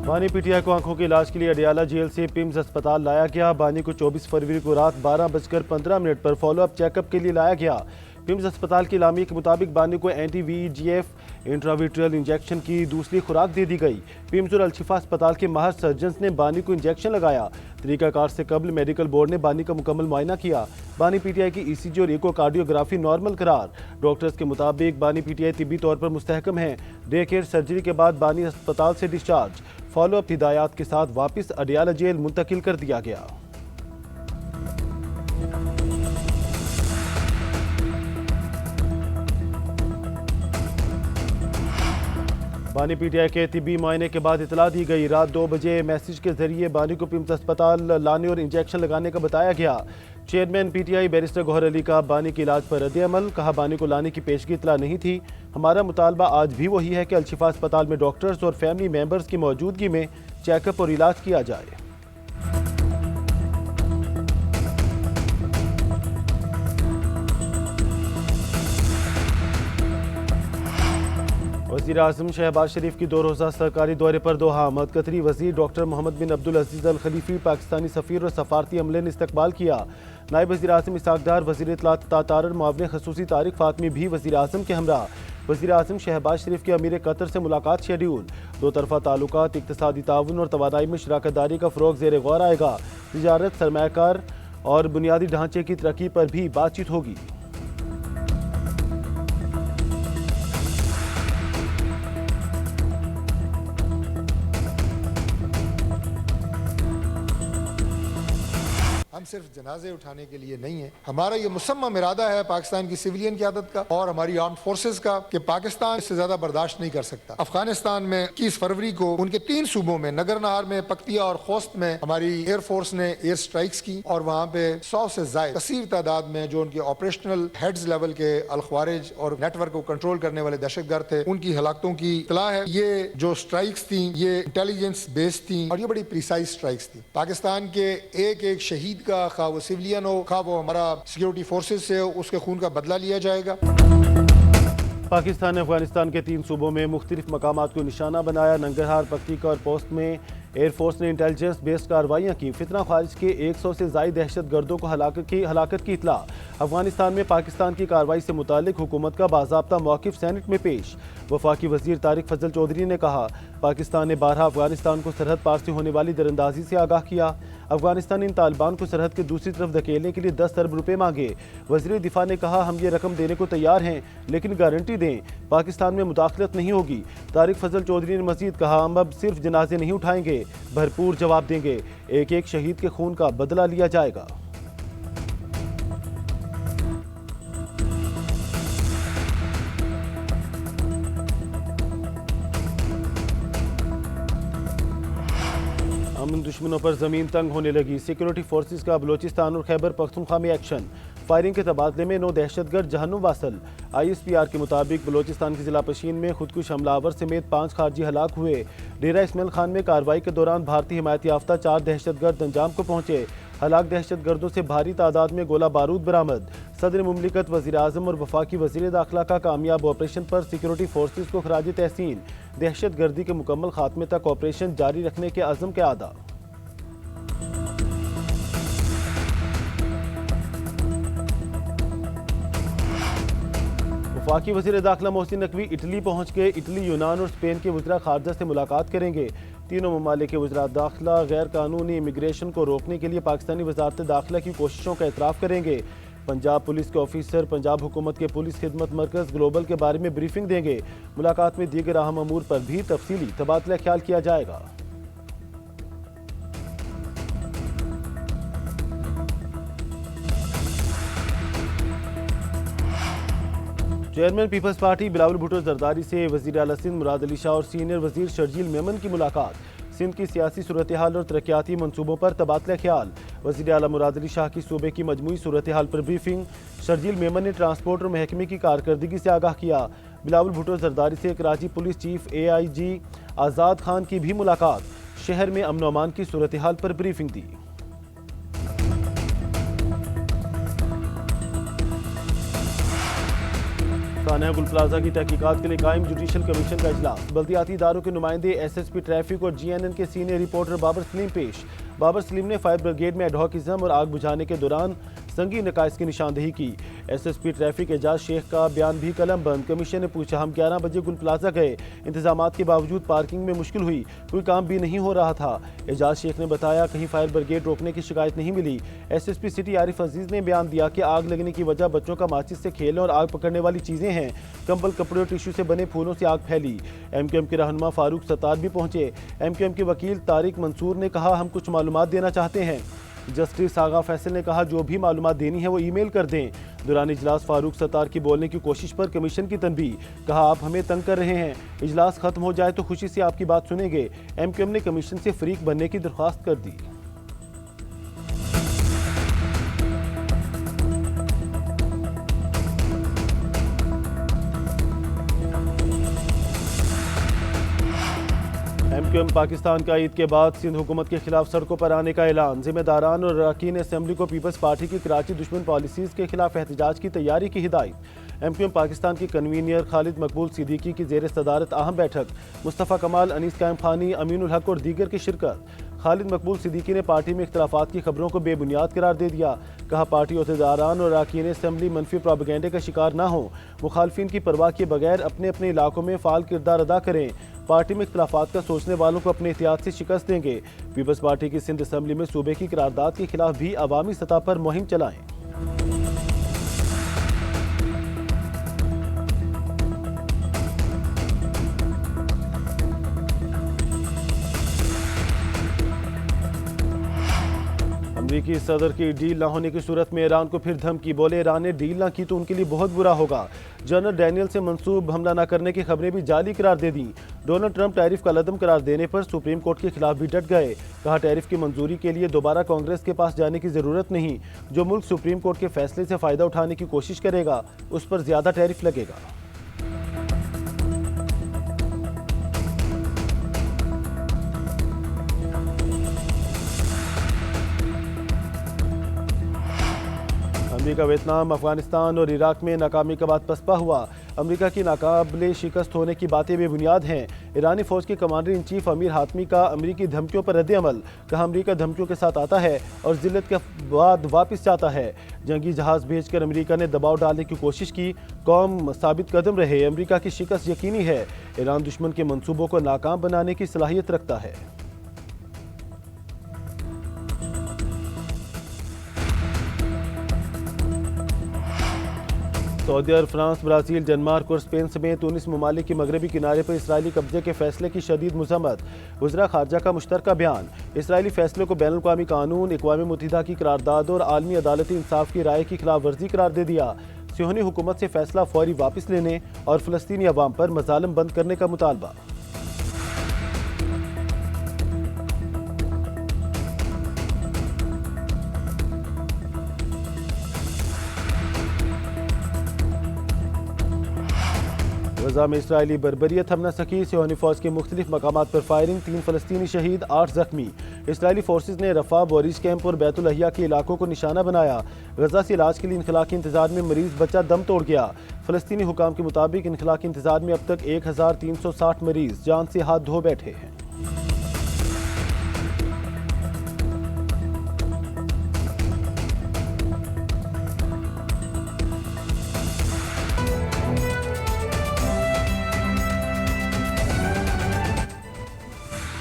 बानी पीटीआई को आंखों के इलाज के लिए अडियाला जेल से पिम्स अस्पताल लाया गया। बानी को 24 फरवरी को रात 12:15 पर फॉलोअप चेकअप के लिए लाया गया। पिम्स अस्पताल की इलामी के मुताबिक बानी को एंटी-VEGF इंट्राविट्रियल इंजेक्शन की दूसरी खुराक दे दी गई। पिम्स और अलशिफा अस्पताल के माहिर सर्जन्स ने बानी को इंजेक्शन लगाया। तरीकाकार से कबल मेडिकल बोर्ड ने बानी का मुकम्मल मुआयना किया। बानी पीटीआई की ECG और इकोकार्डियोग्राफी नॉर्मल करार। डॉक्टर्स के मुताबिक बानी पीटीआई तिब्बी तौर पर मुस्तहकम है। डे केयर सर्जरी के बाद बानी अस्पताल से डिस्चार्ज फॉलोअप हिदायत के साथ वापस अडियाला जेल मुंतकिल कर दिया गया। बानी पीटीआई के तिब्बी मुआयने के बाद इतला दी गई। रात 2 बजे मैसेज के जरिए बानी को पिम्स अस्पताल लाने और इंजेक्शन लगाने का बताया गया। Chairman PTI barrister Gauhar Ali का बानी के इलाज पर रद्द-ए-अमल। कहा, बानी को लाने की पेशगी इतला नहीं थी। हमारा मुतालबा आज भी वही है कि अलशिफा अस्पताल में डॉक्टर्स और फैमिली मेंबर्स की मौजूदगी में चेकअप और इलाज किया जाए। वज़ीर आज़म शहबाज शरीफ की 2 रोज़ा सरकारी दौरे पर दोहा। मदकतरी वज़ीर डॉक्टर मोहम्मद बिन अब्दुल अजीज़ अल खलीफी, पाकिस्तानी सफ़ीर और सफारती अमले ने इस्तकबाल किया। नायब वज़ीर आज़म इसहाक़ डार, वज़ीर इत्तलात तातारन मुआविन ख़ुसूसी तारिक फ़ातमी भी वज़ीर आज़म के हमरा। वज़ीर आज़म शहबाज शरीफ के अमीर कतर से मुलाकात शेड्यूल। 2 तरफ़ा ताल्लुकात, इक़्तिसादी ताउन और तवानाई में शराकत दारी का फ़रोग़ ज़ेर गौर आएगा। तिजारत, सरमायाकार और बुनियादी ढांचे की तरक्की पर भी बातचीत होगी। हम सिर्फ जनाजे उठाने के लिए नहीं है, हमारा ये मुसम्मम इरादा है पाकिस्तान की सिविलियन क़यादत का और हमारी आर्म्ड फोर्सेस का कि पाकिस्तान इससे ज्यादा बर्दाश्त नहीं कर सकता। अफगानिस्तान में 21 फरवरी को उनके 3 सूबों में नगरनहार में, पक्तिया और खोस्त में हमारी एयरफोर्स ने एयर स्ट्राइक्स की और वहाँ पे 100 से ज्यादा कसीर तादाद में जो उनके ऑपरेशनल हेड्स लेवल के अल-ख्वारिज और नेटवर्क को कंट्रोल करने वाले दहशतगर्द थे, उनकी हलाकतों की इत्तला है। ये जो स्ट्राइक्स थी ये इंटेलिजेंस बेस्ड थी और ये बड़ी प्रिसाइज स्ट्राइक्स थी। पाकिस्तान के एक एक शहीद का, खा वो सिविलियन हो, खा वो हमारा सिक्योरिटी फोर्सेस से हो, उसके खून का बदला लिया जाएगा। पाकिस्तान ने अफगानिस्तान के 3 सूबों में मुख्तलिफ मकामात को निशाना बनाया। नंगरहार, पक्तिका और पोस्ट में एयरफोर्स ने इंटेलिजेंस बेस्ड कार्रवाइयाँ की। फितना ख्वारिज के 100 से ज़ायद दहशत गर्दों को हलाकत की इतला। अफगानिस्तान में पाकिस्तान की कार्रवाई से मुतालिक हुकूमत का बाज़ाब्ता मौक़िफ़ सेनेट में पेश। वफाकी वज़ीर तारिक फजल चौधरी ने कहा, पाकिस्तान ने 12 अफगानिस्तान को सरहद पार से होने वाली दरअंदाजी से आगाह किया। अफगानिस्तान ने इन तालिबान को सरहद के दूसरी तरफ धकेलने के लिए 10 अरब रुपये मांगे। वज़ीर दिफा ने कहा, हम ये रकम देने को तैयार हैं, लेकिन गारंटी दें पाकिस्तान में मुदाखलत नहीं होगी। तारिक फजल चौधरी ने मज़ीद कहा, हम अब सिर्फ जनाजे नहीं उठाएंगे, भरपूर जवाब देंगे। एक एक शहीद के खून का बदला लिया जाएगा। अमन दुश्मनों पर जमीन तंग होने लगी। सिक्योरिटी फोर्सेस का बलोचिस्तान और खैबर पख्तूनख्वा में एक्शन। फायरिंग के तबादले में 9 दहशतगर्द जहन्नुम वासल। ISPR के मुताबिक बलोचिस्तान के जिला पशीन में खुदकुश हमलावर समेत 5 खारजी हलाक हुए। डेरा इस्माइल खान में कार्रवाई के दौरान भारतीय हिमायत याफ्ता 4 दहशतगर्द अंजाम को पहुंचे। हलाक दहशतगर्दों से भारी तादाद में गोला बारूद बरामद। सदर मुमलिकत, वज़ीर आज़म और वफाकी वज़ीर दाखिला का कामयाब ऑपरेशन पर सिक्योरिटी फोर्सेस को खराज तहसीन। दहशत गर्दी के मुकम्मल खात्मे तक ऑपरेशन जारी रखने के अज़म के आदा। वफाकी वज़ीर दाखिला मोहसिन नकवी इटली पहुँच गए। इटली, यूनान और स्पेन के वज़ीरा ख़ारजा से मुलाकात करेंगे। तीनों ममालिक के वज़ीरा दाखिला गैर कानूनी इमिग्रेशन को रोकने के लिए पाकिस्तानी वज़ारत दाखिला की कोशिशों का एतराफ़ करेंगे। पंजाब पुलिस के ऑफिसर पंजाब हुकूमत के पुलिस खिदमत मरकज़ ग्लोबल के बारे में ब्रीफिंग देंगे। मुलाकात में दीगर अहम अमूर पर भी तफसीली तबादला ख्याल किया जाएगा। Chairman Peoples Party Bilawal Bhutto Zardari से वज़ीर आला सिंध मुराद अली शाह और सीनियर वज़ीर शर्जील मेमन की मुलाकात। सिंध की सियासी सूरत हाल और तरक्याती मनसूबों पर तबादला ख्याल। वज़ीर आला मुराद अली शाह की सूबे की मजमूई सूरत हाल पर ब्रीफिंग। शर्जील मेमन ने ट्रांसपोर्ट और महकमे की कारकर्दगी से आगाह किया। बिलावल भुट्टो जरदारी से कराची पुलिस चीफ AIG आज़ाद खान की भी मुलाकात। शहर में अमन अमान की सूरत हाल पर ब्रीफिंग दी। थाना गुल प्लाजा की तहकीकात के लिए कायम जुडिशल कमीशन का इजलास। बल्दियाती इदारों के नुमाइंदे, SSP ट्रैफिक और GNN के सीनियर रिपोर्टर बाबर सलीम पेश। बाबर सलीम ने फायर ब्रिगेड में एडहॉकिज्म और आग बुझाने के दौरान संगीन नकाइस की निशानदेही की। SSP ट्रैफिक एजाज शेख का बयान भी कलम बंद। कमीशन ने पूछा, हम 11 बजे गुल प्लाजा गए, इंतजामात के बावजूद पार्किंग में मुश्किल हुई, कोई काम भी नहीं हो रहा था। एजाज शेख ने बताया, कहीं फायर ब्रिगेड रोकने की शिकायत नहीं मिली। SSP सिटी आरिफ अजीज ने बयान दिया कि आग लगने की वजह बच्चों का माचिस से खेलने और आग पकड़ने वाली चीजें हैं। कंबल, कपड़े और टिश्यू से बने फूलों से आग फैली। MQM के रहनुमा फारूक सत्तार भी पहुंचे। MQM के वकील तारिक मंसूर ने कहा, हम कुछ मालूमात देना चाहते हैं। जस्टिस आगा फैसल ने कहा, जो भी मालूमात देनी है वो ईमेल कर दें। दौरान इजलास फारूक सत्तार की बोलने की कोशिश पर कमीशन की तनबीह। कहा, आप हमें तंग कर रहे हैं, इजलास खत्म हो जाए तो खुशी से आपकी बात सुनेंगे। MQM ने कमीशन से फरीक बनने की दरख्वास्त कर दी। MQM पाकिस्तान का ईद के बाद सिंध हुकूमत के खिलाफ सड़कों पर आने का ऐलान। जिम्मेदारान और अरकान असेंबली को पीपल्स पार्टी की कराची दुश्मन पॉलिसीज के खिलाफ एहतजाज की तैयारी की हिदायत। MQM पाकिस्तान की कन्वीनियर खालिद मकबूल सिद्दीकी की ज़ेर सदारत अहम बैठक। मुस्तफ़ा कमाल, अनीस कायम खानी, अमीनुल हक और दीगर की शिरकत। खालिद मकबूल सिद्दीकी ने पार्टी में इख्तलाफात की खबरों को बेबुनियाद करार दे दिया। कहा, पार्टी अहदेदारान और अरकान असेंबली मनफी प्रोपेगेंडे का शिकार ना हो, मुखालफिन की परवाह किए बगैर अपने अपने इलाकों में फ़ाल किरदार अदा करें। पार्टी में इख्तलाफात का सोचने वालों को अपने एहतियात से शिकस्त देंगे। पीपल्स पार्टी की सिंध असेंबली में सूबे की करारदाद के खिलाफ भी अवामी सतह पर मुहिम चलाएं। अमरीकी सदर की डील न होने की सूरत में ईरान को फिर धमकी। बोले, ईरान ने डील न की तो उनके लिए बहुत बुरा होगा। जनरल डैनियल से मंसूब हमला न करने की खबरें भी जाली करार दे दी। डोनाल्ड ट्रंप टैरिफ का लदम करार देने पर सुप्रीम कोर्ट के खिलाफ भी डट गए। कहा, टैरिफ की मंजूरी के लिए दोबारा कांग्रेस के पास जाने की जरूरत नहीं। जो मुल्क सुप्रीम कोर्ट के फैसले से फायदा उठाने की कोशिश करेगा उस पर ज्यादा टैरिफ लगेगा। अमरीका वियतनाम, अफगानिस्तान और इराक में नाकामी का बाद पसपा हुआ। अमरीका की नाकाबिले शिकस्त होने की बातें बेबुनियाद हैं। ईरानी फौज के कमांडर इन चीफ अमीर हातमी का अमरीकी धमकियों पर रद्द-ए-अमल। कहा, अमरीका धमकियों के साथ आता है और जिल्लत के बाद वापस जाता है। जंगी जहाज भेजकर अमरीका ने दबाव डालने की कोशिश की, कौम साबित कदम रहे। अमरीका की शिकस्त यकीनी है। ईरान दुश्मन के मंसूबों को नाकाम बनाने की सलाहियत रखता है। सऊदी अरब, फ्रांस, ब्राज़ील, डेनमार्क और स्पेन समेत 19 ममालिक के मगरबी किनारे पर इसराइली कब्जे के फैसले की शदीद मज़म्मत। वज़रा ख़ारजा का मुश्तरका बयान। इसराइली फैसले को बैनुल अक़वामी कानून, अक़वाम मुत्तहिदा की करारदाद और आलमी अदालती इंसाफ की राय की खिलाफ वर्जी करार दे दिया। सियोनी हुकूमत से फैसला फौरी वापस लेने और फ़लस्तीनी अवाम पर मज़ालिम बंद करने का मुतालबा। गजा में इसराइली बर्बरियत हम न सकी। सियोनी फौज के मुख्तलिफ मकामात पर फायरिंग, 3 फ़लस्तीनी शहीद, 8 जख्मी। इसराइली फोर्सेज ने रफा, बोरिज कैंप और बैतुल अहिया के इलाकों को निशाना बनाया। गजा से इलाज के लिए इनखला के इंतजार में मरीज बच्चा दम तोड़ गया। फ़लस्तीनी हुकाम के मुताबिक इनखला के इंतजार में अब तक 1360 मरीज जान से हाथ धो बैठे हैं।